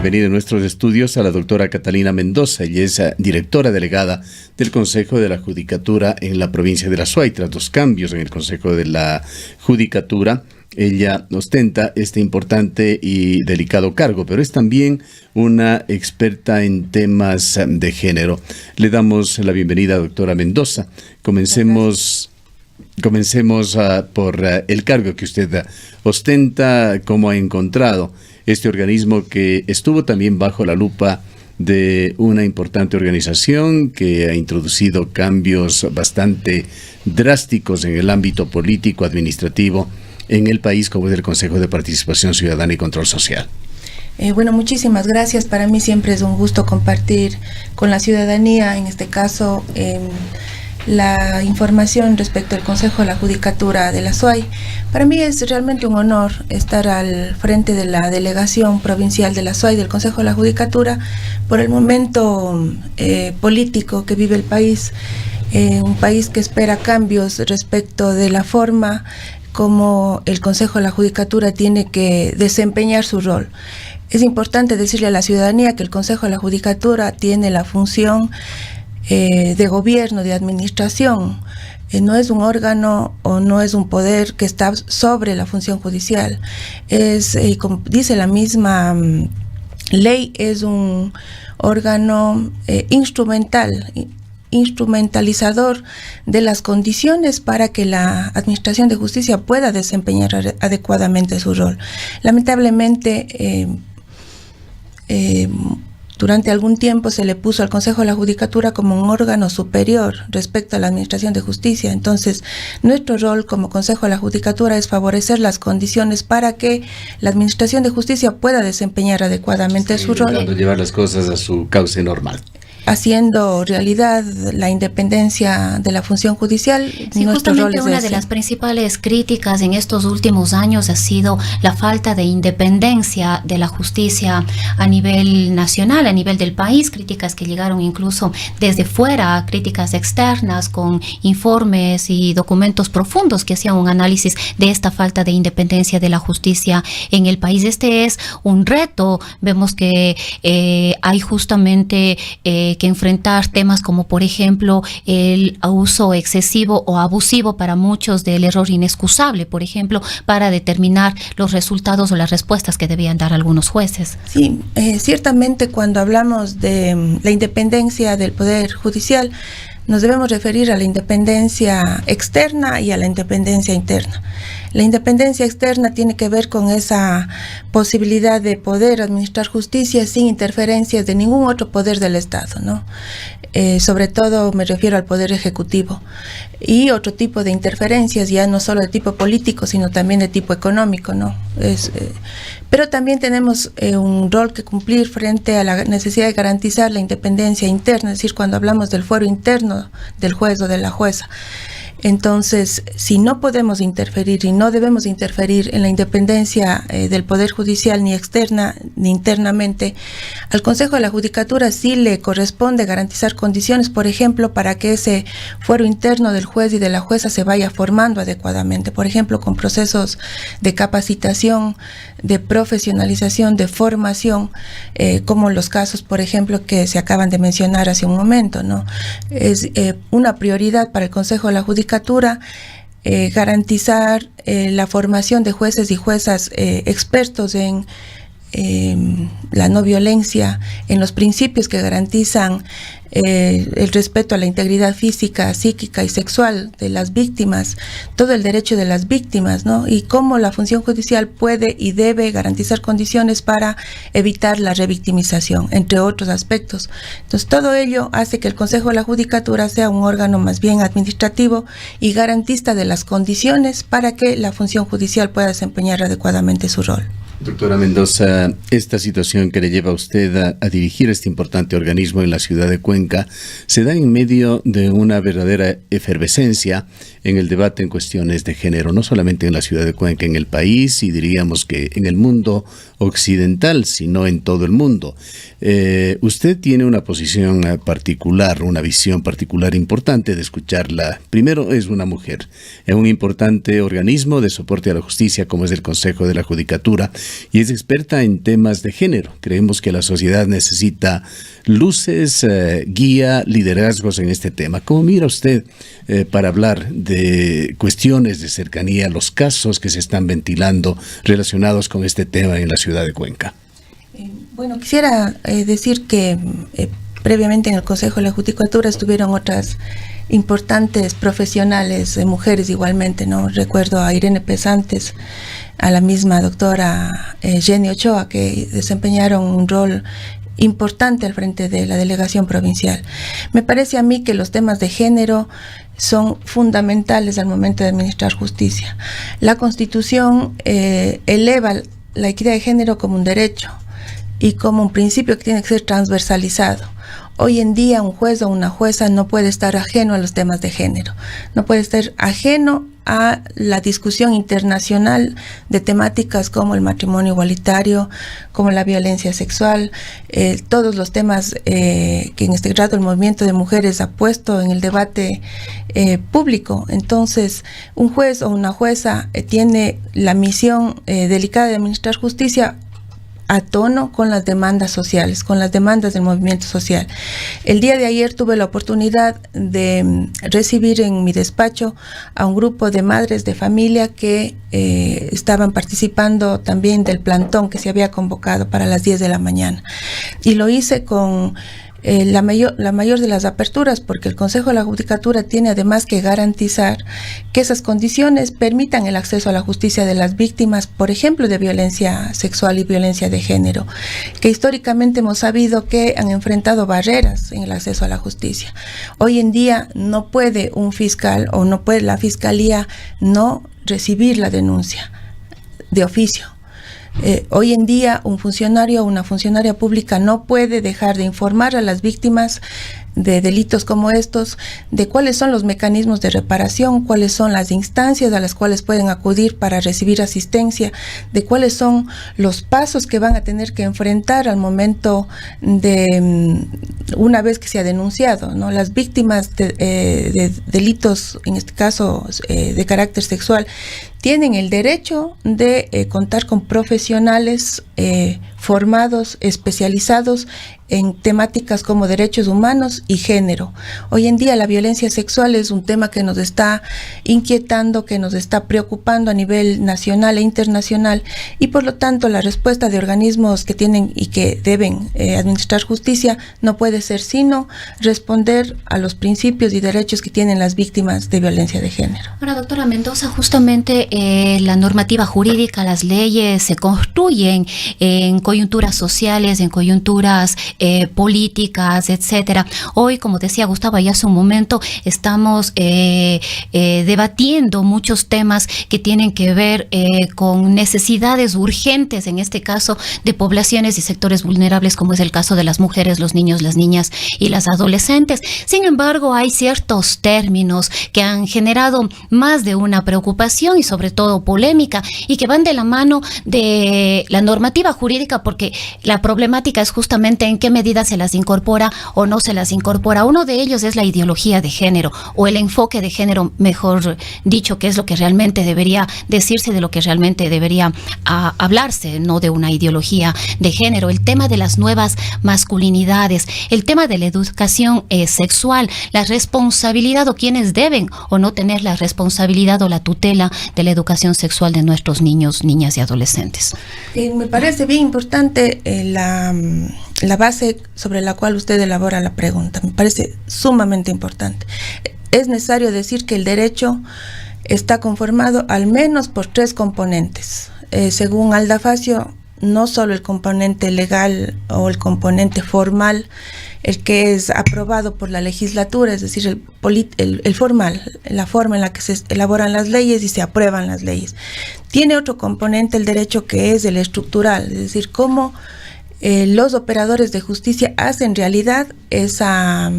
bienvenida a nuestros estudios a la doctora Catalina Mendoza. Ella es directora delegada del Consejo de la Judicatura en la provincia de La Suay. Tras los cambios en el Consejo de la Judicatura, ella ostenta este importante y delicado cargo, pero es también una experta en temas de género. Le damos la bienvenida, doctora Mendoza. Comencemos por el cargo que usted ostenta. ¿Cómo ha encontrado este organismo que estuvo también bajo la lupa de una importante organización que ha introducido cambios bastante drásticos en el ámbito político, administrativo en el país, como es el Consejo de Participación Ciudadana y Control Social? Bueno, muchísimas gracias. Para mí siempre es un gusto compartir con la ciudadanía, en este caso, la información respecto al Consejo de la Judicatura de La Suay. Para mí es realmente un honor estar al frente de la delegación provincial de La Suay del Consejo de la Judicatura por el momento político que vive el país, un país que espera cambios respecto de la forma como el Consejo de la Judicatura tiene que desempeñar su rol. Es importante decirle a la ciudadanía que el Consejo de la Judicatura tiene la función de gobierno, de administración. No es un órgano o no es un poder que está sobre la función judicial. Es, como dice la misma ley, es un órgano instrumentalizador de las condiciones para que la Administración de Justicia pueda desempeñar adecuadamente su rol. Lamentablemente, durante algún tiempo se le puso al Consejo de la Judicatura como un órgano superior respecto a la Administración de Justicia. Entonces, nuestro rol como Consejo de la Judicatura es favorecer las condiciones para que la Administración de Justicia pueda desempeñar adecuadamente su rol. Intentando llevar las cosas a su cauce normal, haciendo realidad la independencia de la función judicial. Sí, justamente una de las principales críticas en estos últimos años ha sido la falta de independencia de la justicia a nivel nacional, a nivel del país, críticas que llegaron incluso desde fuera, críticas externas con informes y documentos profundos que hacían un análisis de esta falta de independencia de la justicia en el país. Este es un reto. Vemos que hay justamente que enfrentar temas como, por ejemplo, el uso excesivo o abusivo para muchos del error inexcusable, por ejemplo, para determinar los resultados o las respuestas que debían dar algunos jueces. Sí, ciertamente cuando hablamos de la independencia del Poder Judicial, nos debemos referir a la independencia externa y a la independencia interna. La independencia externa tiene que ver con esa posibilidad de poder administrar justicia sin interferencias de ningún otro poder del Estado, ¿no? Sobre todo me refiero al Poder Ejecutivo. Y otro tipo de interferencias, ya no solo de tipo político, sino también de tipo económico, ¿no? Pero también tenemos un rol que cumplir frente a la necesidad de garantizar la independencia interna, es decir, cuando hablamos del fuero interno del juez o de la jueza. Entonces, si no podemos interferir y no debemos interferir en la independencia del Poder Judicial ni externa ni internamente, al Consejo de la Judicatura sí le corresponde garantizar condiciones, por ejemplo, para que ese fuero interno del juez y de la jueza se vaya formando adecuadamente, por ejemplo, con procesos de capacitación, de profesionalización, de formación, como los casos, por ejemplo, que se acaban de mencionar hace un momento, ¿no? Es una prioridad para el Consejo de la Judicatura garantizar la formación de jueces y juezas expertos en la no violencia, en los principios que garantizan el respeto a la integridad física, psíquica y sexual de las víctimas, todo el derecho de las víctimas, ¿no? Y cómo la función judicial puede y debe garantizar condiciones para evitar la revictimización, entre otros aspectos. Entonces, todo ello hace que el Consejo de la Judicatura sea un órgano más bien administrativo y garantista de las condiciones para que la función judicial pueda desempeñar adecuadamente su rol. Doctora Mendoza, esta situación que le lleva a usted a dirigir este importante organismo en la ciudad de Cuenca se da en medio de una verdadera efervescencia en el debate en cuestiones de género, no solamente en la ciudad de Cuenca, en el país y diríamos que en el mundo occidental, sino en todo el mundo. Usted tiene una posición particular, una visión particular importante de escucharla. Primero, es una mujer en un importante organismo de soporte a la justicia como es el Consejo de la Judicatura. y es experta en temas de género. Creemos que la sociedad necesita luces, guía, liderazgos en este tema. ¿Cómo mira usted para hablar de cuestiones de cercanía, los casos que se están ventilando relacionados con este tema en la ciudad de Cuenca? Bueno, quisiera decir que previamente en el Consejo de la Judicatura estuvieron otras importantes profesionales, mujeres igualmente, ¿no? Recuerdo a Irene Pesantes, a la misma doctora Jenny Ochoa, que desempeñaron un rol importante al frente de la delegación provincial. Me parece a mí que los temas de género son fundamentales al momento de administrar justicia. La Constitución eleva la equidad de género como un derecho y como un principio que tiene que ser transversalizado. Hoy en día un juez o una jueza no puede estar ajeno a los temas de género, no puede estar ajeno a la discusión internacional de temáticas como el matrimonio igualitario, como la violencia sexual, todos los temas que en este grado el movimiento de mujeres ha puesto en el debate público. Entonces, un juez o una jueza tiene la misión delicada de administrar justicia a tono con las demandas sociales, con las demandas del movimiento social. El día de ayer tuve la oportunidad de recibir en mi despacho a un grupo de madres de familia que estaban participando también del plantón que se había convocado para las 10 de la mañana. Y lo hice con la mayor de las aperturas, porque el Consejo de la Judicatura tiene además que garantizar que esas condiciones permitan el acceso a la justicia de las víctimas, por ejemplo, de violencia sexual y violencia de género, que históricamente hemos sabido que han enfrentado barreras en el acceso a la justicia. Hoy en día no puede un fiscal o no puede la fiscalía no recibir la denuncia de oficio. Hoy en día un funcionario o una funcionaria pública no puede dejar de informar a las víctimas de delitos como estos, de cuáles son los mecanismos de reparación, cuáles son las instancias a las cuales pueden acudir para recibir asistencia, de cuáles son los pasos que van a tener que enfrentar al momento de una vez que se ha denunciado, ¿no? Las víctimas de delitos, en este caso de carácter sexual, tienen el derecho de contar con profesionales formados, especializados en temáticas como derechos humanos y género. Hoy en día la violencia sexual es un tema que nos está inquietando, que nos está preocupando a nivel nacional e internacional, y por lo tanto la respuesta de organismos que tienen y que deben administrar justicia no puede ser sino responder a los principios y derechos que tienen las víctimas de violencia de género. Ahora, doctora Mendoza, justamente la normativa jurídica, las leyes se construyen en coyunturas sociales, en coyunturas políticas, etcétera. Hoy, como decía Gustavo ya hace un momento, estamos debatiendo muchos temas que tienen que ver con necesidades urgentes, en este caso, de poblaciones y sectores vulnerables, como es el caso de las mujeres, los niños, las niñas y las adolescentes. Sin embargo, hay ciertos términos que han generado más de una preocupación y sobre todo polémica, y que van de la mano de la normativa jurídica, porque la problemática es justamente en qué medida se las incorpora o no se las incorpora. Uno de ellos es la ideología de género, o el enfoque de género, mejor dicho, que es lo que realmente debería decirse, de lo que realmente debería hablarse, no de una ideología de género. El tema de las nuevas masculinidades, el tema de la educación sexual, la responsabilidad o quienes deben o no tener la responsabilidad o la tutela de la educación sexual de nuestros niños, niñas y adolescentes. Me parece bien importante la base sobre la cual usted elabora la pregunta. Me parece sumamente importante. Es necesario decir que el derecho está conformado al menos por 3 componentes. Según Alda Facio, no solo el componente legal o el componente formal, el que es aprobado por la legislatura, es decir, el formal, la forma en la que se elaboran las leyes y se aprueban las leyes. Tiene otro componente el derecho, que es el estructural, es decir, cómo los operadores de justicia hacen realidad esa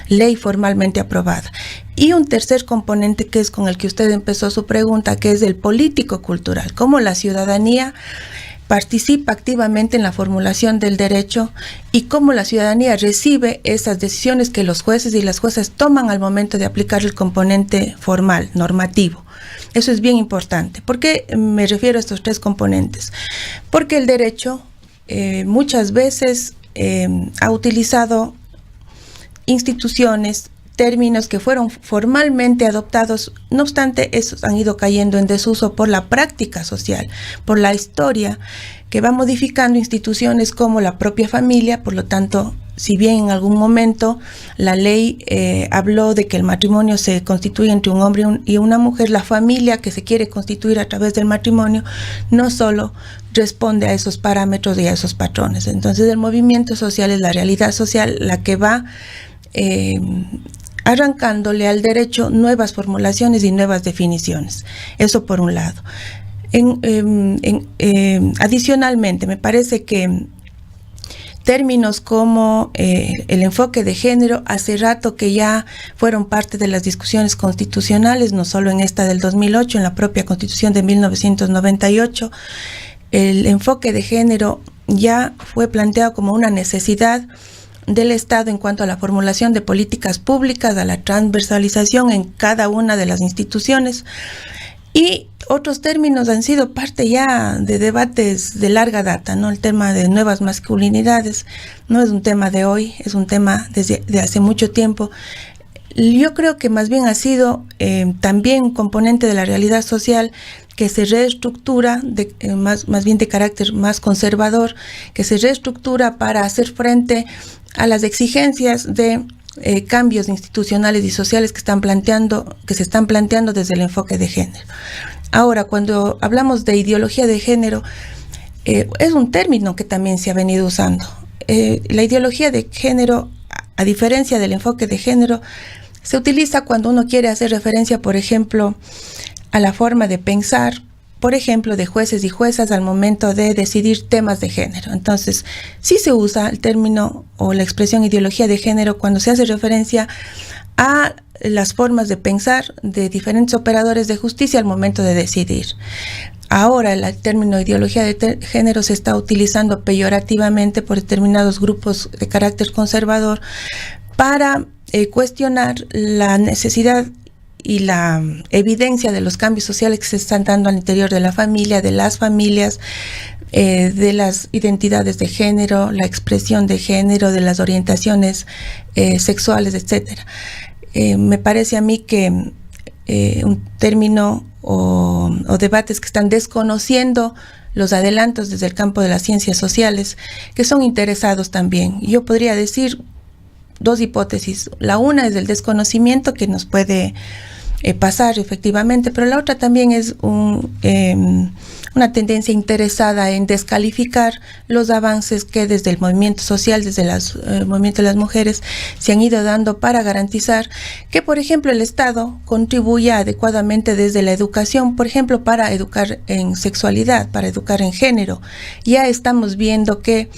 ley formalmente aprobada. Y un tercer componente, que es con el que usted empezó su pregunta, que es el político-cultural, cómo la ciudadanía participa activamente en la formulación del derecho y cómo la ciudadanía recibe esas decisiones que los jueces y las juezas toman al momento de aplicar el componente formal, normativo. Eso es bien importante. ¿Por qué me refiero a estos tres componentes? Porque el derecho muchas veces ha utilizado instituciones, términos que fueron formalmente adoptados, no obstante, esos han ido cayendo en desuso por la práctica social, por la historia que va modificando instituciones como la propia familia. Por lo tanto, si bien en algún momento la ley habló de que el matrimonio se constituye entre un hombre y una mujer, la familia que se quiere constituir a través del matrimonio no solo responde a esos parámetros y a esos patrones. Entonces, el movimiento social es la realidad social la que va arrancándole al derecho nuevas formulaciones y nuevas definiciones. Eso por un lado. Adicionalmente, me parece que términos como el enfoque de género, hace rato que ya fueron parte de las discusiones constitucionales, no solo en esta del 2008, en la propia Constitución de 1998, el enfoque de género ya fue planteado como una necesidad del Estado en cuanto a la formulación de políticas públicas, a la transversalización en cada una de las instituciones, y otros términos han sido parte ya de debates de larga data, ¿no? El tema de nuevas masculinidades no es un tema de hoy, es un tema de hace mucho tiempo. Yo creo que más bien ha sido también un componente de la realidad social que se reestructura, más bien de carácter más conservador, que se reestructura para hacer frente a las exigencias de cambios institucionales y sociales que se están planteando desde el enfoque de género. Ahora, cuando hablamos de ideología de género, es un término que también se ha venido usando. La ideología de género, a diferencia del enfoque de género, se utiliza cuando uno quiere hacer referencia, por ejemplo, a la forma de pensar, por ejemplo, de jueces y juezas al momento de decidir temas de género. Entonces, sí se usa el término o la expresión ideología de género cuando se hace referencia a las formas de pensar de diferentes operadores de justicia al momento de decidir. Ahora el término ideología de género se está utilizando peyorativamente por determinados grupos de carácter conservador para cuestionar la necesidad y la evidencia de los cambios sociales que se están dando al interior de la familia, de las familias, de las identidades de género, la expresión de género, de las orientaciones sexuales, etcétera. Me parece a mí que un término o debates que están desconociendo los adelantos desde el campo de las ciencias sociales, que son interesados también. Yo podría decir dos hipótesis. La una es el desconocimiento que nos puede pasar efectivamente, pero la otra también es una tendencia interesada en descalificar los avances que desde el movimiento social, desde el movimiento de las mujeres, se han ido dando para garantizar que, por ejemplo, el Estado contribuya adecuadamente desde la educación, por ejemplo, para educar en sexualidad, para educar en género. Ya estamos viendo que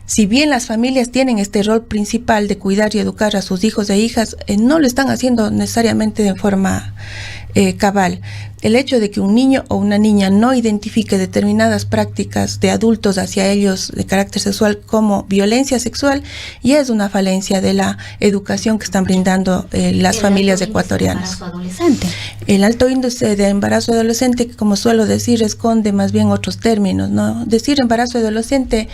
si bien las familias tienen este rol principal de cuidar y educar a sus hijos e hijas, no lo están haciendo necesariamente de forma cabal. El hecho de que un niño o una niña no identifique determinadas prácticas de adultos hacia ellos de carácter sexual como violencia sexual ya es una falencia de la educación que están brindando las familias ecuatorianas. El alto índice de embarazo adolescente, que como suelo decir, esconde más bien otros términos, ¿no? Decir embarazo adolescente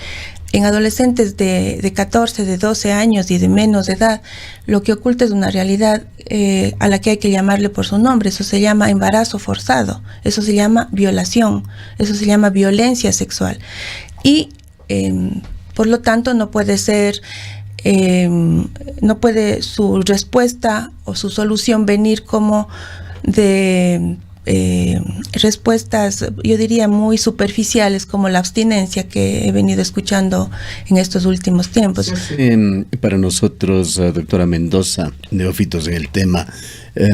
en adolescentes de 14, de 12 años y de menos edad, lo que oculta es una realidad a la que hay que llamarle por su nombre. Eso se llama embarazo forzado, eso se llama violación, eso se llama violencia sexual. Y por lo tanto no puede ser, no puede su respuesta o su solución venir como de respuestas, yo diría, muy superficiales, como la abstinencia que he venido escuchando en estos últimos tiempos. Para nosotros, doctora Mendoza, neófitos en el tema,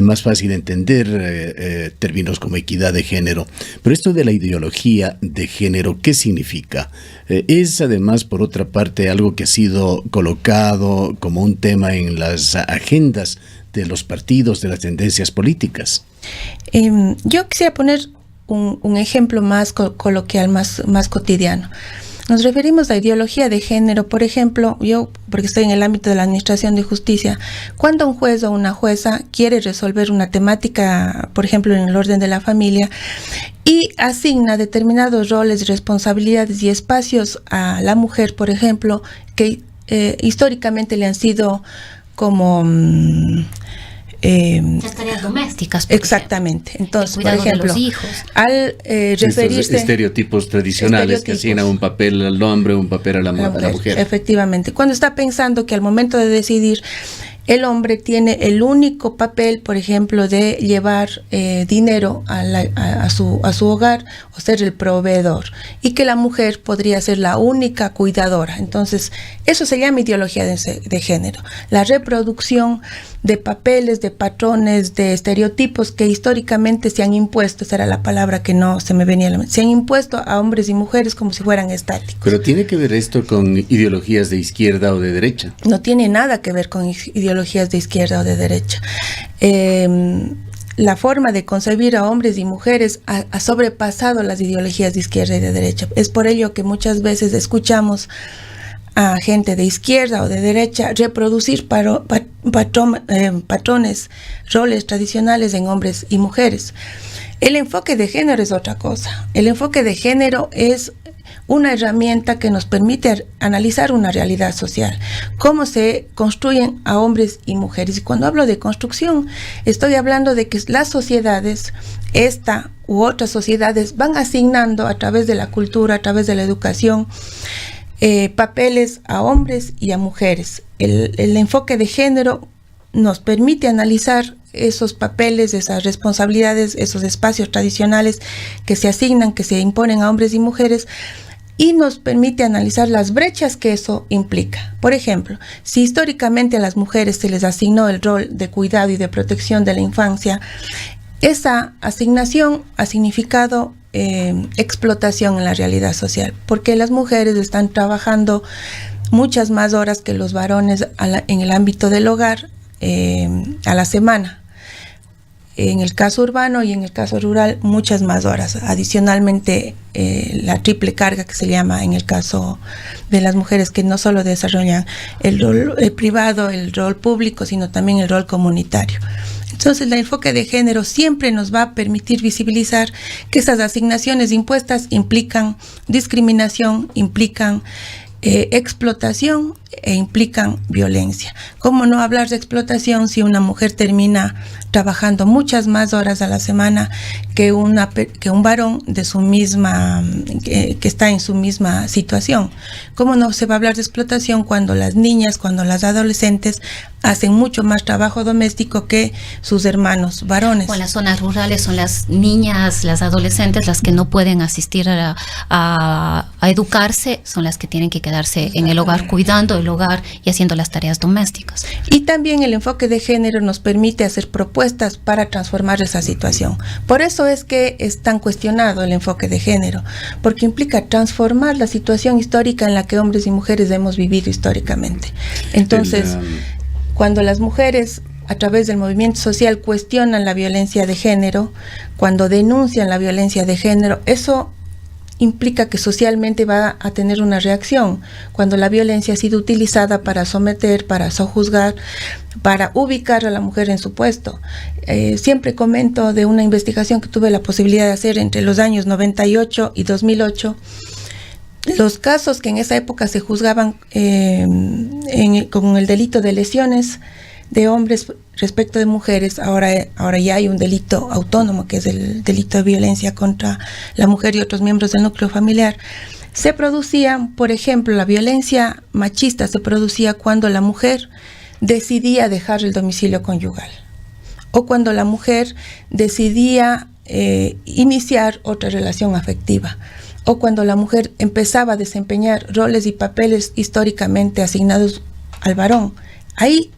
más fácil entender términos como equidad de género, pero esto de la ideología de género, ¿qué significa? Es además, por otra parte, algo que ha sido colocado como un tema en las agendas de los partidos, de las tendencias políticas. Yo quisiera poner un ejemplo más coloquial, más cotidiano. Nos referimos a ideología de género, por ejemplo, yo, porque estoy en el ámbito de la administración de justicia, cuando un juez o una jueza quiere resolver una temática, por ejemplo, en el orden de la familia, y asigna determinados roles, responsabilidades y espacios a la mujer, por ejemplo, que históricamente le han sido como... las tareas domésticas. Exactamente. Entonces, por ejemplo, de los hijos. Al referirse... Estereotipos tradicionales que asignan un papel al hombre, un papel a la mujer. Efectivamente. Cuando está pensando que al momento de decidir, el hombre tiene el único papel, por ejemplo, de llevar dinero a su hogar o ser el proveedor, y que la mujer podría ser la única cuidadora. Entonces, eso se llama ideología de género. La reproducción de papeles, de patrones, de estereotipos que históricamente se han impuesto, esa era la palabra que no se me venía a la mente, se han impuesto a hombres y mujeres como si fueran estáticos. Pero ¿tiene que ver esto con ideologías de izquierda o de derecha? No tiene nada que ver con ideologías de izquierda o de derecha. La forma de concebir a hombres y mujeres ha sobrepasado las ideologías de izquierda y de derecha. Es por ello que muchas veces escuchamos a gente de izquierda o de derecha reproducir patrones, roles tradicionales en hombres y mujeres. El enfoque de género es otra cosa. El enfoque de género es una herramienta que nos permite analizar una realidad social, cómo se construyen a hombres y mujeres. Y cuando hablo de construcción, estoy hablando de que las sociedades, esta u otras sociedades, van asignando a través de la cultura, a través de la educación, papeles a hombres y a mujeres. El enfoque de género nos permite analizar esos papeles, esas responsabilidades, esos espacios tradicionales que se asignan, que se imponen a hombres y mujeres, y nos permite analizar las brechas que eso implica. Por ejemplo, si históricamente a las mujeres se les asignó el rol de cuidado y de protección de la infancia, esa asignación ha significado explotación en la realidad social, porque las mujeres están trabajando muchas más horas que los varones en el ámbito del hogar a la semana. En el caso urbano y en el caso rural, muchas más horas. Adicionalmente, la triple carga que se llama en el caso de las mujeres, que no solo desarrollan el rol privado, el rol público, sino también el rol comunitario. Entonces, el enfoque de género siempre nos va a permitir visibilizar que esas asignaciones impuestas implican discriminación, implican explotación e implican violencia. ¿Cómo no hablar de explotación si una mujer termina trabajando muchas más horas a la semana que un varón de su misma que está en su misma situación? ¿Cómo no se va a hablar de explotación cuando las niñas, cuando las adolescentes hacen mucho más trabajo doméstico que sus hermanos varones? O en las zonas rurales son las niñas, las adolescentes las que no pueden asistir a educarse, son las que tienen que quedarse en el hogar cuidando el hogar y haciendo las tareas domésticas. Y también el enfoque de género nos permite hacer propuestas para transformar esa situación. Por eso es que es tan cuestionado el enfoque de género, porque implica transformar la situación histórica en la que hombres y mujeres hemos vivido históricamente. Entonces, cuando las mujeres a través del movimiento social cuestionan la violencia de género, cuando denuncian la violencia de género, eso implica que socialmente va a tener una reacción. Cuando la violencia ha sido utilizada para someter, para sojuzgar, para ubicar a la mujer en su puesto. Siempre comento de una investigación que tuve la posibilidad de hacer entre los años 98 y 2008. Los casos que en esa época se juzgaban con el delito de lesiones de hombres respecto de mujeres, ahora ya hay un delito autónomo, que es el delito de violencia contra la mujer y otros miembros del núcleo familiar. Se producía, por ejemplo, la violencia machista se producía cuando la mujer decidía dejar el domicilio conyugal, o cuando la mujer decidía iniciar otra relación afectiva, o cuando la mujer empezaba a desempeñar roles y papeles históricamente asignados al varón. Ahí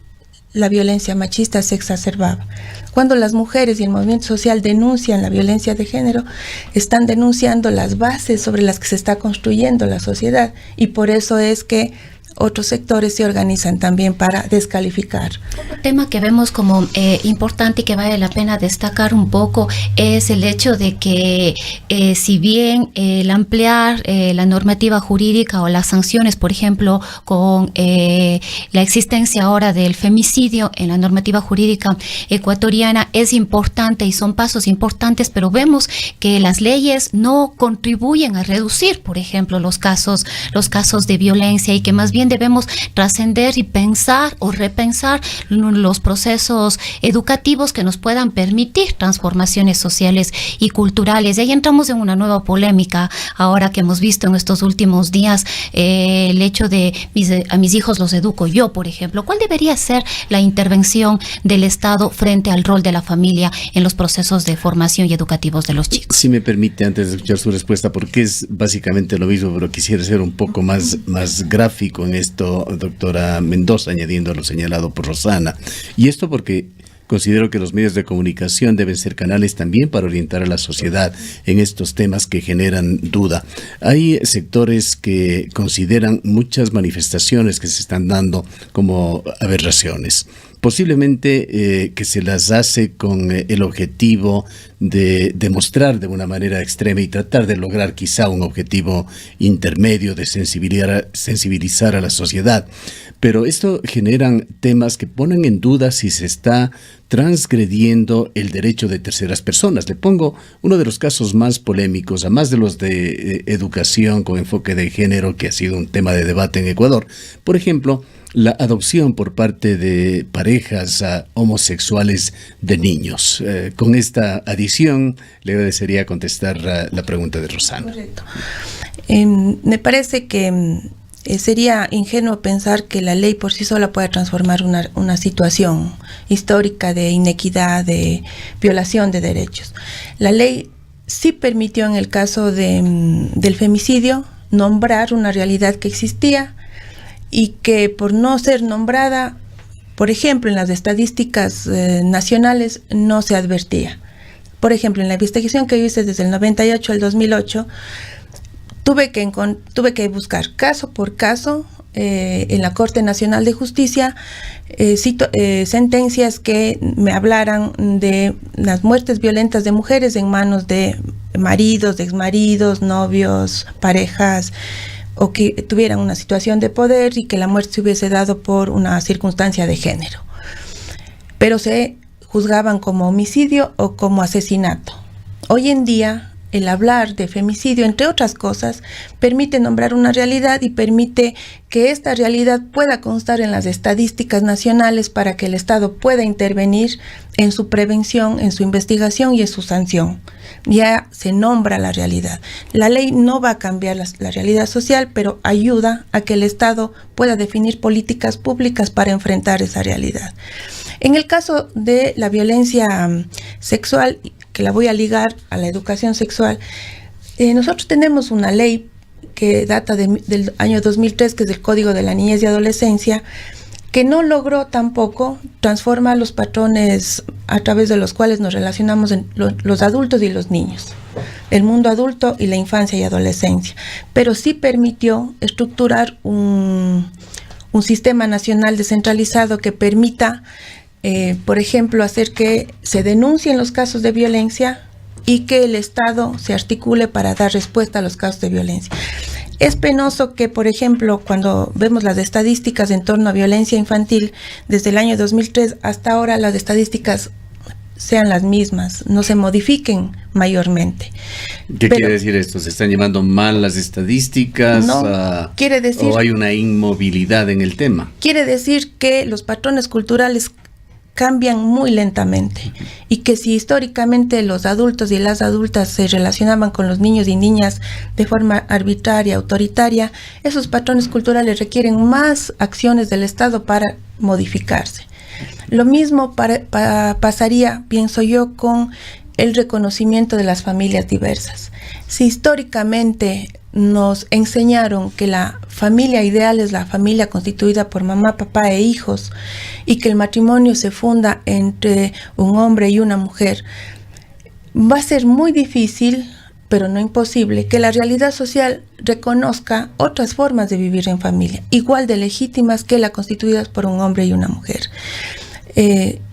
la violencia machista se exacerbaba. Cuando las mujeres y el movimiento social denuncian la violencia de género, están denunciando las bases sobre las que se está construyendo la sociedad, y por eso es que otros sectores se organizan también para descalificar. Un tema que vemos como importante y que vale la pena destacar un poco es el hecho de que si bien el ampliar la normativa jurídica o las sanciones, por ejemplo, con la existencia ahora del femicidio en la normativa jurídica ecuatoriana es importante y son pasos importantes, pero vemos que las leyes no contribuyen a reducir, por ejemplo, los casos de violencia, y que más bien debemos trascender y pensar o repensar los procesos educativos que nos puedan permitir transformaciones sociales y culturales. Y ahí entramos en una nueva polémica ahora que hemos visto en estos últimos días, el hecho de a mis hijos los educo yo, por ejemplo. ¿Cuál debería ser la intervención del Estado frente al rol de la familia en los procesos de formación y educativos de los chicos? Si me permite, antes de escuchar su respuesta, porque es básicamente lo mismo, pero quisiera ser un poco más gráfico en esto, doctora Mendoza, añadiendo a lo señalado por Rosana. Y esto porque considero que los medios de comunicación deben ser canales también para orientar a la sociedad en estos temas que generan duda. Hay sectores que consideran muchas manifestaciones que se están dando como aberraciones. Posiblemente que se las hace con el objetivo de demostrar de una manera extrema y tratar de lograr quizá un objetivo intermedio de sensibilizar a la sociedad. Pero esto generan temas que ponen en duda si se está transgrediendo el derecho de terceras personas. Le pongo uno de los casos más polémicos, además de los de educación con enfoque de género, que ha sido un tema de debate en Ecuador. Por ejemplo, la adopción por parte de parejas homosexuales de niños. Con esta adición, le agradecería contestar la pregunta de Rosana. Correcto. Me parece que sería ingenuo pensar que la ley por sí sola pueda transformar una situación histórica de inequidad, de violación de derechos. La ley sí permitió, en el caso del femicidio, nombrar una realidad que existía y que, por no ser nombrada, por ejemplo, en las estadísticas nacionales no se advertía. Por ejemplo, en la investigación que yo hice desde el 98 al 2008, tuve que buscar caso por caso en la Corte Nacional de Justicia sentencias que me hablaran de las muertes violentas de mujeres en manos de maridos, de exmaridos, novios, parejas, o que tuvieran una situación de poder y que la muerte se hubiese dado por una circunstancia de género. Pero se juzgaban como homicidio o como asesinato. Hoy en día, el hablar de femicidio, entre otras cosas, permite nombrar una realidad y permite que esta realidad pueda constar en las estadísticas nacionales para que el Estado pueda intervenir en su prevención, en su investigación y en su sanción. Ya se nombra la realidad. La ley no va a cambiar la realidad social, pero ayuda a que el Estado pueda definir políticas públicas para enfrentar esa realidad. En el caso de la violencia sexual, que la voy a ligar a la educación sexual, nosotros tenemos una ley que data del año 2003, que es el Código de la Niñez y Adolescencia, que no logró tampoco transformar los patrones a través de los cuales nos relacionamos los adultos y los niños, el mundo adulto y la infancia y adolescencia, pero sí permitió estructurar un sistema nacional descentralizado que permita, por ejemplo, hacer que se denuncien los casos de violencia y que el Estado se articule para dar respuesta a los casos de violencia. Es penoso que, por ejemplo, cuando vemos las estadísticas en torno a violencia infantil, desde el año 2003 hasta ahora las estadísticas sean las mismas, no se modifiquen mayormente. ¿Qué quiere decir esto? ¿Se están llevando mal las estadísticas? No, quiere decir, ¿o hay una inmovilidad en el tema? Quiere decir que los patrones culturales cambian muy lentamente y que si históricamente los adultos y las adultas se relacionaban con los niños y niñas de forma arbitraria, autoritaria, esos patrones culturales requieren más acciones del Estado para modificarse. Lo mismo pasaría, pienso yo, con el reconocimiento de las familias diversas. Si históricamente nos enseñaron que la familia ideal es la familia constituida por mamá, papá e hijos, y que el matrimonio se funda entre un hombre y una mujer, va a ser muy difícil pero no imposible, que la realidad social reconozca otras formas de vivir en familia, igual de legítimas que las constituidas por un hombre y una mujer.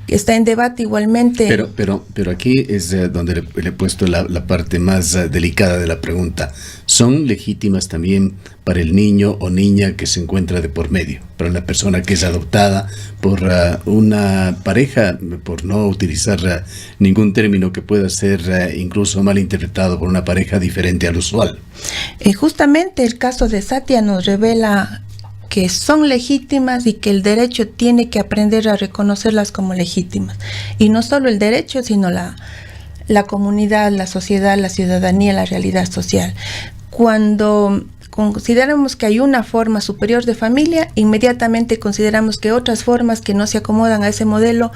Está en debate igualmente. Pero aquí es donde le he puesto la parte más delicada de la pregunta. ¿Son legítimas también para el niño o niña que se encuentra de por medio? Para la persona que es adoptada por una pareja, por no utilizar ningún término que pueda ser incluso mal interpretado por una pareja diferente al usual. Justamente el caso de Satia nos revela que son legítimas y que el derecho tiene que aprender a reconocerlas como legítimas. Y no solo el derecho, sino la comunidad, la sociedad, la ciudadanía, la realidad social. Cuando consideramos que hay una forma superior de familia, inmediatamente consideramos que otras formas que no se acomodan a ese modelo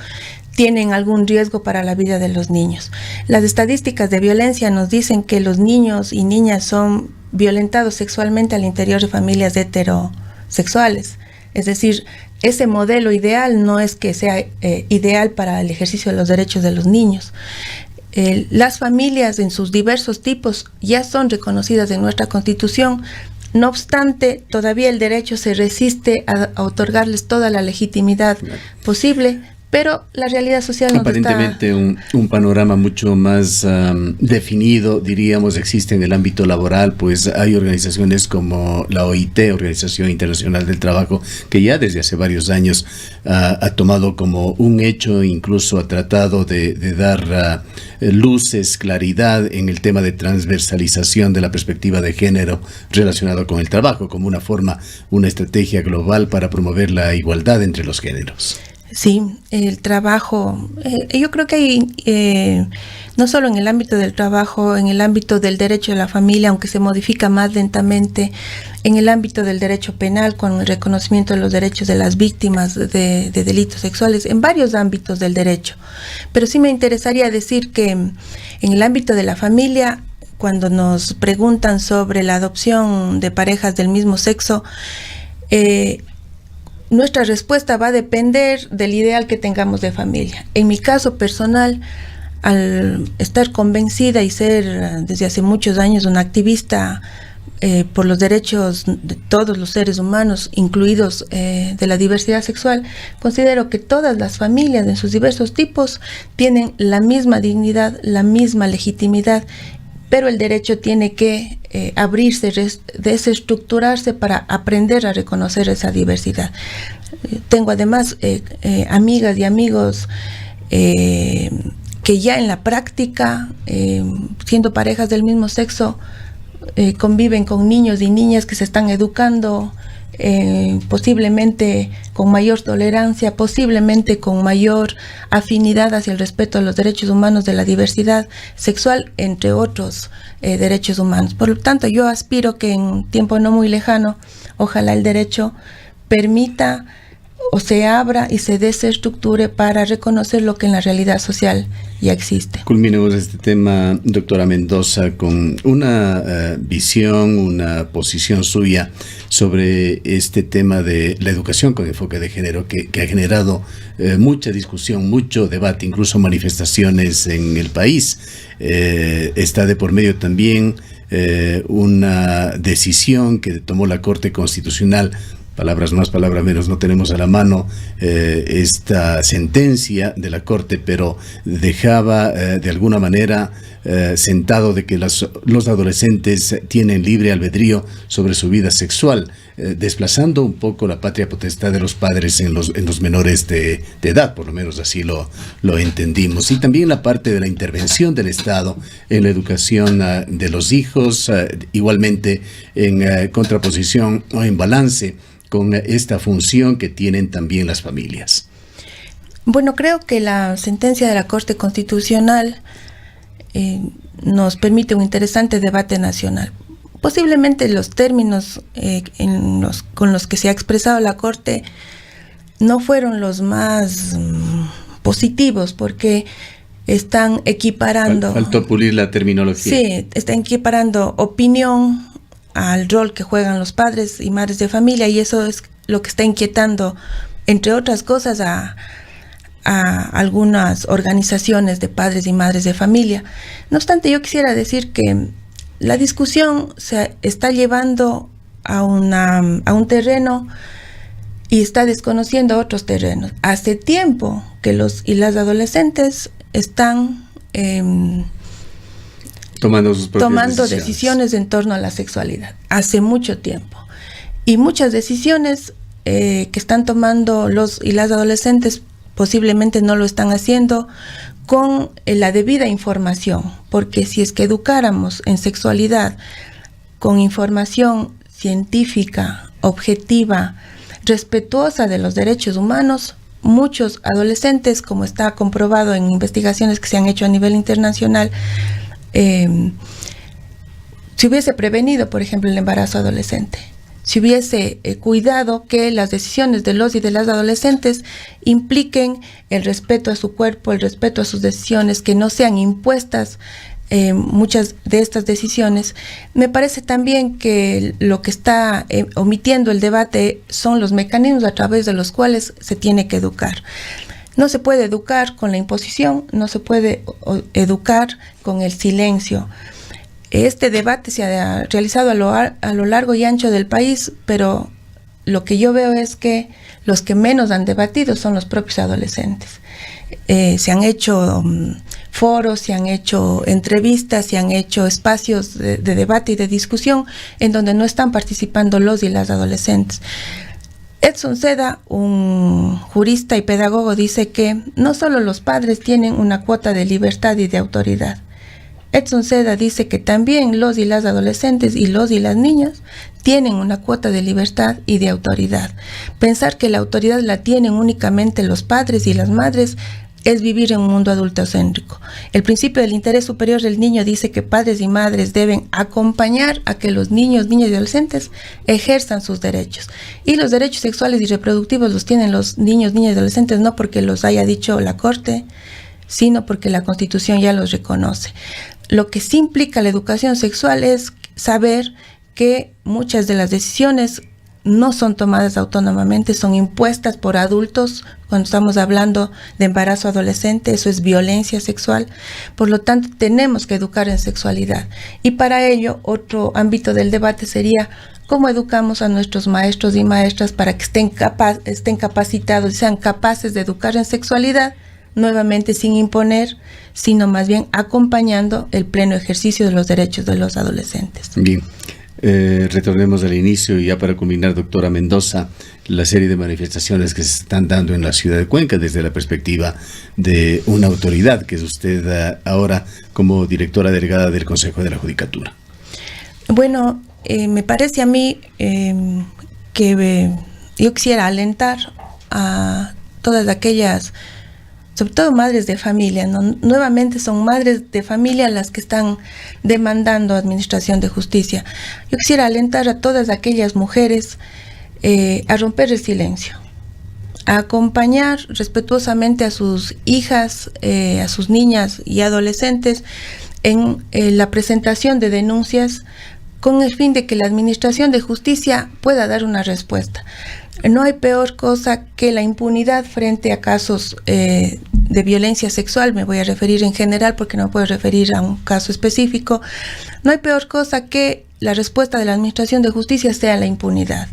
tienen algún riesgo para la vida de los niños. Las estadísticas de violencia nos dicen que los niños y niñas son violentados sexualmente al interior de familias heterosexuales. Es decir, ese modelo ideal no es que sea ideal para el ejercicio de los derechos de los niños. Las familias en sus diversos tipos ya son reconocidas en nuestra Constitución. No obstante, todavía el derecho se resiste a otorgarles toda la legitimidad posible, pero la realidad social nos aparentemente un panorama mucho más definido, diríamos, existe en el ámbito laboral, pues hay organizaciones como la OIT, Organización Internacional del Trabajo, que ya desde hace varios años ha tomado como un hecho, incluso ha tratado de dar luces, claridad en el tema de transversalización de la perspectiva de género relacionado con el trabajo, como una forma, una estrategia global para promover la igualdad entre los géneros. Sí, el trabajo, yo creo que hay, no solo en el ámbito del trabajo, en el ámbito del derecho de la familia, aunque se modifica más lentamente, en el ámbito del derecho penal, con el reconocimiento de los derechos de las víctimas de delitos sexuales, en varios ámbitos del derecho. Pero sí me interesaría decir que en el ámbito de la familia, cuando nos preguntan sobre la adopción de parejas del mismo sexo, nuestra respuesta va a depender del ideal que tengamos de familia. En mi caso personal, al estar convencida y ser desde hace muchos años una activista por los derechos de todos los seres humanos, incluidos de la diversidad sexual, considero que todas las familias en sus diversos tipos tienen la misma dignidad, la misma legitimidad, pero el derecho tiene que abrirse, desestructurarse para aprender a reconocer esa diversidad. Tengo además amigas y amigos que ya en la práctica, siendo parejas del mismo sexo, conviven con niños y niñas que se están educando, posiblemente con mayor tolerancia, posiblemente con mayor afinidad hacia el respeto a los derechos humanos de la diversidad sexual, entre otros derechos humanos. Por lo tanto, yo aspiro que en tiempo no muy lejano, ojalá el derecho permita o se abra y se desestructure para reconocer lo que en la realidad social ya existe. Culminemos este tema, doctora Mendoza, con una visión, una posición suya sobre este tema de la educación con enfoque de género que ha generado mucha discusión, mucho debate, incluso manifestaciones en el país. Está de por medio también una decisión que tomó la Corte Constitucional. Palabras más, palabras menos, no tenemos a la mano esta sentencia de la Corte, pero dejaba de alguna manera sentado de que los adolescentes tienen libre albedrío sobre su vida sexual, desplazando un poco la patria potestad de los padres en los menores de edad, por lo menos así lo entendimos. Y también la parte de la intervención del Estado en la educación de los hijos, igualmente en contraposición o en balance con esta función que tienen también las familias. Bueno, creo que la sentencia de la Corte Constitucional nos permite un interesante debate nacional. Posiblemente los términos con los que se ha expresado la Corte no fueron los más positivos, porque están equiparando... Faltó pulir la terminología. Sí, están equiparando opinión al rol que juegan los padres y madres de familia, y eso es lo que está inquietando, entre otras cosas, a algunas organizaciones de padres y madres de familia. No obstante, yo quisiera decir que la discusión se está llevando a un terreno y está desconociendo otros terrenos. Hace tiempo que los y las adolescentes están tomando decisiones en torno a la sexualidad. Hace mucho tiempo. Y muchas decisiones que están tomando los y las adolescentes posiblemente no lo están haciendo con la debida información, porque si es que educáramos en sexualidad con información científica, objetiva, respetuosa de los derechos humanos, muchos adolescentes, como está comprobado en investigaciones que se han hecho a nivel internacional, si hubiese prevenido, por ejemplo, el embarazo adolescente, si hubiese cuidado que las decisiones de los y de las adolescentes impliquen el respeto a su cuerpo, el respeto a sus decisiones, que no sean impuestas muchas de estas decisiones. Me parece también que lo que está omitiendo el debate son los mecanismos a través de los cuales se tiene que educar. No se puede educar con la imposición, no se puede educar con el silencio. Este debate se ha realizado a lo largo y ancho del país, pero lo que yo veo es que los que menos han debatido son los propios adolescentes. Se han hecho foros, se han hecho entrevistas, se han hecho espacios de debate y de discusión en donde no están participando los y las adolescentes. Edson Seda, un jurista y pedagogo, dice que no solo los padres tienen una cuota de libertad y de autoridad. Edson Seda dice que también los y las adolescentes y los y las niñas tienen una cuota de libertad y de autoridad. Pensar que la autoridad la tienen únicamente los padres y las madres es vivir en un mundo adultocéntrico. El principio del interés superior del niño dice que padres y madres deben acompañar a que los niños, niñas y adolescentes ejerzan sus derechos. Y los derechos sexuales y reproductivos los tienen los niños, niñas y adolescentes no porque los haya dicho la Corte, sino porque la Constitución ya los reconoce. Lo que sí implica la educación sexual es saber que muchas de las decisiones no son tomadas autónomamente, son impuestas por adultos. Cuando estamos hablando de embarazo adolescente, eso es violencia sexual. Por lo tanto, tenemos que educar en sexualidad. Y para ello, otro ámbito del debate sería cómo educamos a nuestros maestros y maestras para que estén capacitados y sean capaces de educar en sexualidad, nuevamente sin imponer, sino más bien acompañando el pleno ejercicio de los derechos de los adolescentes. Bien, retornemos al inicio y ya para culminar, doctora Mendoza, la serie de manifestaciones que se están dando en la ciudad de Cuenca desde la perspectiva de una autoridad que es usted ahora como directora delegada del Consejo de la Judicatura. Bueno, me parece a mí que yo quisiera alentar a todas aquellas, sobre todo madres de familia, ¿no? Nuevamente son madres de familia las que están demandando administración de justicia. Yo quisiera alentar a todas aquellas mujeres a romper el silencio, a acompañar respetuosamente a sus hijas, a sus niñas y adolescentes en la presentación de denuncias con el fin de que la administración de justicia pueda dar una respuesta. No hay peor cosa que la impunidad frente a casos de violencia sexual. Me voy a referir en general porque no puedo referir a un caso específico. No hay peor cosa que la respuesta de la administración de justicia sea la impunidad.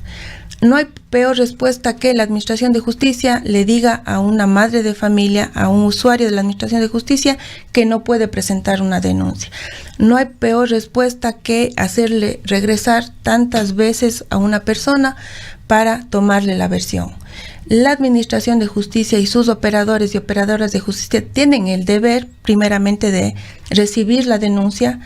No hay peor respuesta que la administración de justicia le diga a una madre de familia, a un usuario de la administración de justicia, que no puede presentar una denuncia. No hay peor respuesta que hacerle regresar tantas veces a una persona para tomarle la versión. La administración de justicia y sus operadores y operadoras de justicia tienen el deber, primeramente, de recibir la denuncia,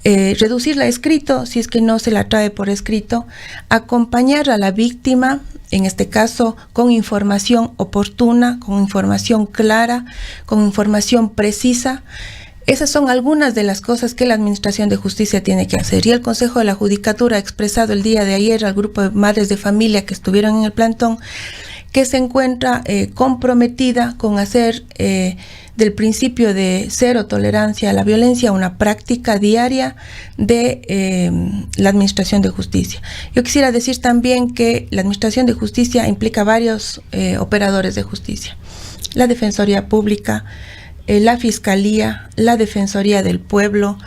reducirla a escrito, si es que no se la trae por escrito, acompañar a la víctima, en este caso con información oportuna, con información clara, con información precisa. Esas son algunas de las cosas que la Administración de Justicia tiene que hacer. Y el Consejo de la Judicatura ha expresado el día de ayer al grupo de madres de familia que estuvieron en el plantón que se encuentra comprometida con hacer del principio de cero tolerancia a la violencia una práctica diaria de la Administración de Justicia. Yo quisiera decir también que la Administración de Justicia implica varios operadores de justicia. La Defensoría Pública, la Fiscalía, la Defensoría del Pueblo,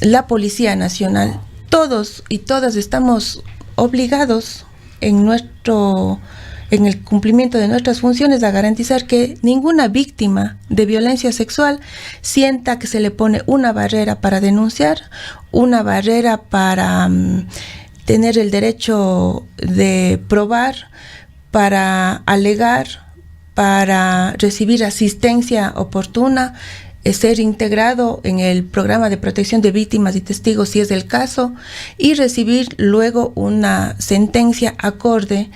la Policía Nacional, todos y todas estamos obligados en el cumplimiento de nuestras funciones a garantizar que ninguna víctima de violencia sexual sienta que se le pone una barrera para denunciar, una barrera para tener el derecho de probar, para alegar, para recibir asistencia oportuna, ser integrado en el programa de protección de víctimas y testigos si es el caso, y recibir luego una sentencia acorde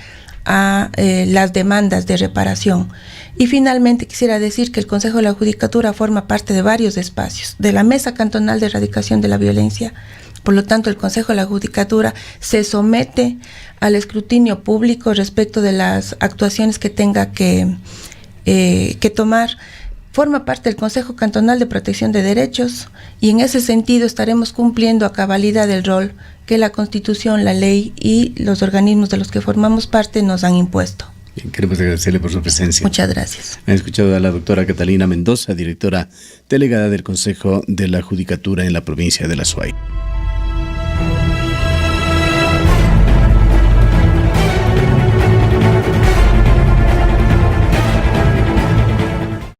a las demandas de reparación. Y finalmente quisiera decir que el Consejo de la Judicatura forma parte de varios espacios, de la Mesa Cantonal de Erradicación de la Violencia. Por lo tanto, el Consejo de la Judicatura se somete al escrutinio público respecto de las actuaciones que tenga que tomar. Forma parte del Consejo Cantonal de Protección de Derechos y en ese sentido estaremos cumpliendo a cabalidad el rol que la Constitución, la ley y los organismos de los que formamos parte nos han impuesto. Bien, queremos agradecerle por su presencia. Muchas gracias. Han escuchado a la doctora Catalina Mendoza, directora delegada del Consejo de la Judicatura en la provincia de La Suay.